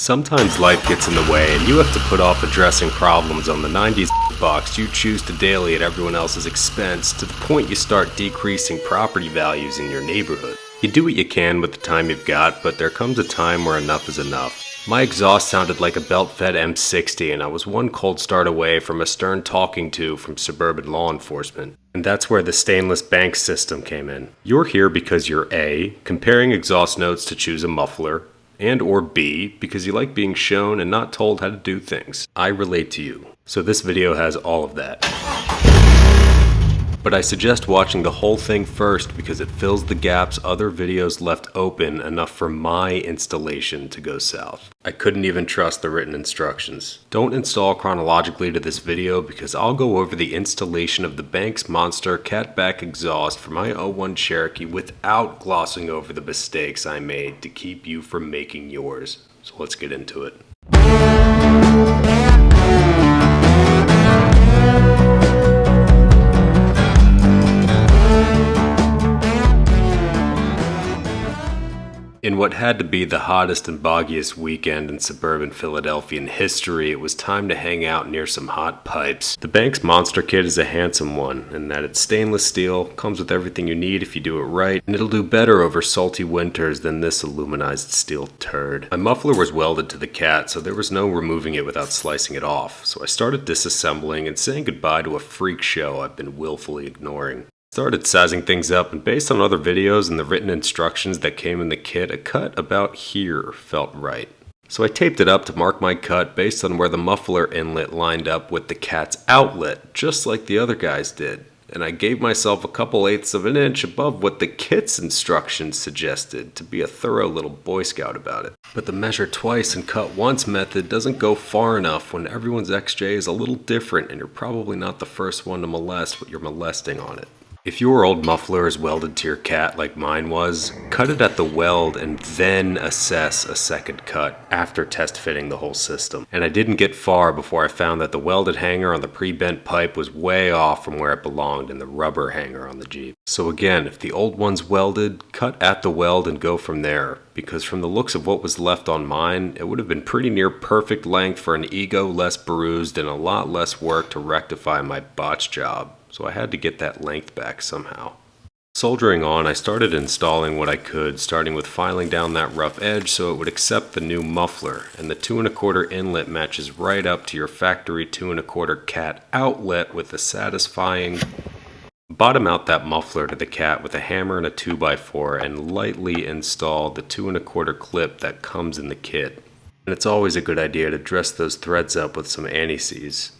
Sometimes life gets in the way and you have to put off addressing problems on the 90s box you choose to daily at everyone else's expense to the point you start decreasing property values in your neighborhood. You do what you can with the time you've got, but there comes a time where enough is enough. My exhaust sounded like a belt-fed M60 and I was one cold start away from a stern talking to from suburban law enforcement. And that's where the stainless bank system came in. You're here because you're A, comparing exhaust notes to choose a muffler, and or B, because you like being shown and not told how to do things. I relate to you, so this video has all of that. But I suggest watching the whole thing first because it fills the gaps other videos left open enough for my installation to go south. I couldn't even trust the written instructions. Don't install chronologically to this video because I'll go over the installation of the Banks Monster catback exhaust for my '01 Cherokee without glossing over the mistakes I made to keep you from making yours. So let's get into it. In what had to be the hottest and boggiest weekend in suburban Philadelphia in history, it was time to hang out near some hot pipes. The Banks Monster Kit is a handsome one, in that it's stainless steel, comes with everything you need if you do it right, and it'll do better over salty winters than this aluminized steel turd. My muffler was welded to the cat, so there was no removing it without slicing it off, so I started disassembling and saying goodbye to a freak show I've been willfully ignoring. Started sizing things up, and based on other videos and the written instructions that came in the kit, a cut about here felt right. So I taped it up to mark my cut based on where the muffler inlet lined up with the cat's outlet, just like the other guys did. And I gave myself a couple eighths of an inch above what the kit's instructions suggested to be a thorough little Boy Scout about it. But the measure twice and cut once method doesn't go far enough when everyone's XJ is a little different and you're probably not the first one to molest what you're molesting on it. If your old muffler is welded to your cat like mine was, cut it at the weld and then assess a second cut after test fitting the whole system. And I didn't get far before I found that the welded hanger on the pre-bent pipe was way off from where it belonged in the rubber hanger on the Jeep. So again, if the old one's welded, cut at the weld and go from there, because from the looks of what was left on mine, it would have been pretty near perfect length for an ego less bruised and a lot less work to rectify my botch job. So I had to get that length back somehow. Soldering on, I started installing what I could, starting with filing down that rough edge so it would accept the new muffler, and the 2 1/4 inlet matches right up to your factory 2 1/4 cat outlet with a satisfying. Bottom out that muffler to the cat with a hammer and a 2x4 and lightly install the 2 1/4 clip that comes in the kit. And it's always a good idea to dress those threads up with some anti-seize.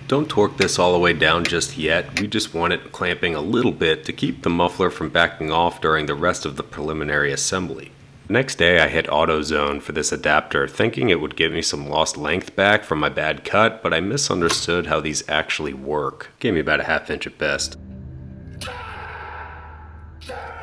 Don't torque this all the way down just yet, we just want it clamping a little bit to keep the muffler from backing off during the rest of the preliminary assembly. The next day I hit AutoZone for this adapter thinking it would give me some lost length back from my bad cut, but I misunderstood how these actually work. Gave me about a ½ inch at best.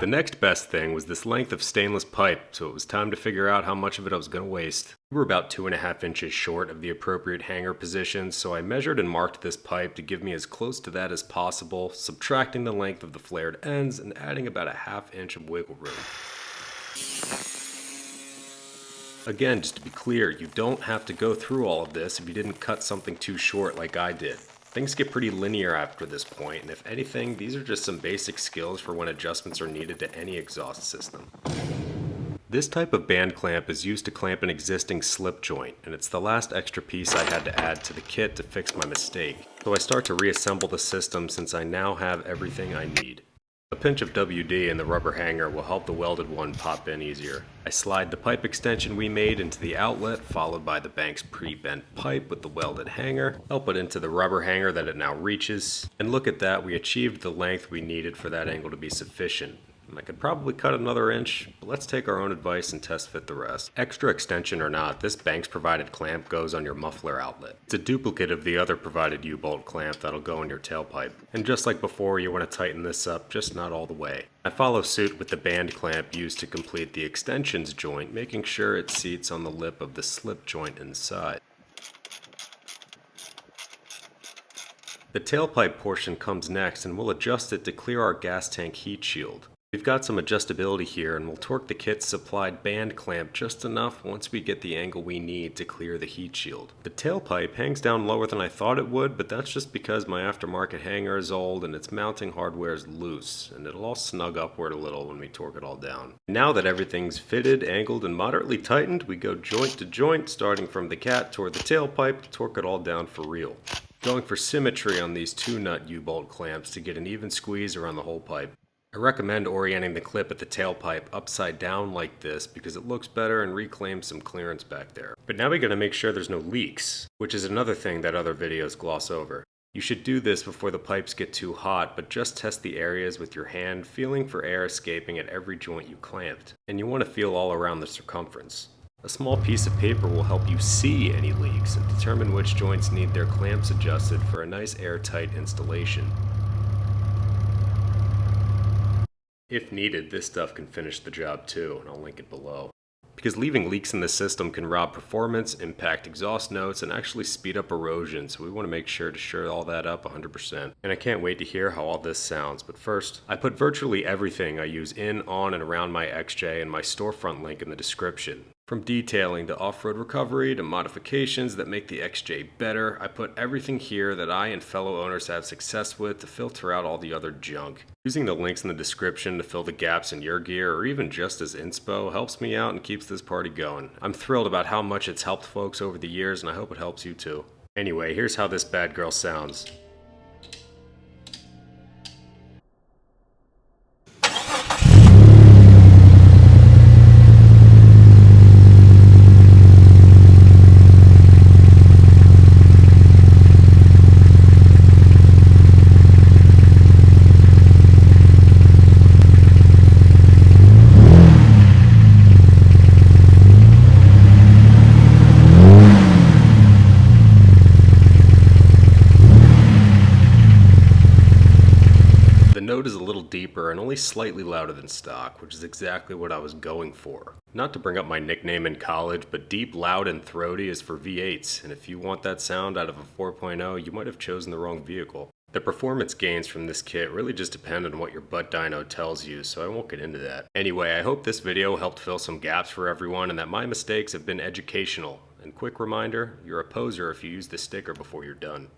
The next best thing was this length of stainless pipe, so it was time to figure out how much of it I was going to waste. We were about 2½ inches short of the appropriate hanger position, so I measured and marked this pipe to give me as close to that as possible, subtracting the length of the flared ends and adding about a ½ inch of wiggle room. Again, just to be clear, you don't have to go through all of this if you didn't cut something too short like I did. Things get pretty linear after this point, and if anything, these are just some basic skills for when adjustments are needed to any exhaust system. This type of band clamp is used to clamp an existing slip joint, and it's the last extra piece I had to add to the kit to fix my mistake. So I start to reassemble the system since I now have everything I need. A pinch of WD in the rubber hanger will help the welded one pop in easier. I slide the pipe extension we made into the outlet, followed by the Banks pre-bent pipe with the welded hanger, help it into the rubber hanger that it now reaches, and look at that, we achieved the length we needed for that angle to be sufficient. I could probably cut another inch, but let's take our own advice and test fit the rest. Extra extension or not, this Banks provided clamp goes on your muffler outlet. It's a duplicate of the other provided U-bolt clamp that'll go in your tailpipe. And just like before, you want to tighten this up, just not all the way. I follow suit with the band clamp used to complete the extensions joint, making sure it seats on the lip of the slip joint inside. The tailpipe portion comes next, and we'll adjust it to clear our gas tank heat shield. We've got some adjustability here, and we'll torque the kit's supplied band clamp just enough once we get the angle we need to clear the heat shield. The tailpipe hangs down lower than I thought it would, but that's just because my aftermarket hanger is old and its mounting hardware is loose, and it'll all snug upward a little when we torque it all down. Now that everything's fitted, angled, and moderately tightened, we go joint to joint, starting from the cat toward the tailpipe to torque it all down for real. Going for symmetry on these 2-nut U-bolt clamps to get an even squeeze around the whole pipe. I recommend orienting the clip at the tailpipe upside down like this because it looks better and reclaims some clearance back there. But now we gotta make sure there's no leaks, which is another thing that other videos gloss over. You should do this before the pipes get too hot, but just test the areas with your hand, feeling for air escaping at every joint you clamped. And you want to feel all around the circumference. A small piece of paper will help you see any leaks and determine which joints need their clamps adjusted for a nice airtight installation. If needed, this stuff can finish the job too, and I'll link it below. Because leaving leaks in the system can rob performance, impact exhaust notes, and actually speed up erosion, so we want to make sure to shore all that up 100%. And I can't wait to hear how all this sounds, but first, I put virtually everything I use in, on, and around my XJ in my storefront link in the description. From detailing to off-road recovery to modifications that make the XJ better, I put everything here that I and fellow owners have success with to filter out all the other junk. Using the links in the description to fill the gaps in your gear or even just as inspo helps me out and keeps this party going. I'm thrilled about how much it's helped folks over the years, and I hope it helps you too. Anyway, here's how this bad girl sounds. The note is a little deeper and only slightly louder than stock, which is exactly what I was going for. Not to bring up my nickname in college, but deep, loud, and throaty is for V8s, and if you want that sound out of a 4.0, you might have chosen the wrong vehicle. The performance gains from this kit really just depend on what your butt dyno tells you, so I won't get into that. Anyway, I hope this video helped fill some gaps for everyone and that my mistakes have been educational. And quick reminder, you're a poser if you use this sticker before you're done.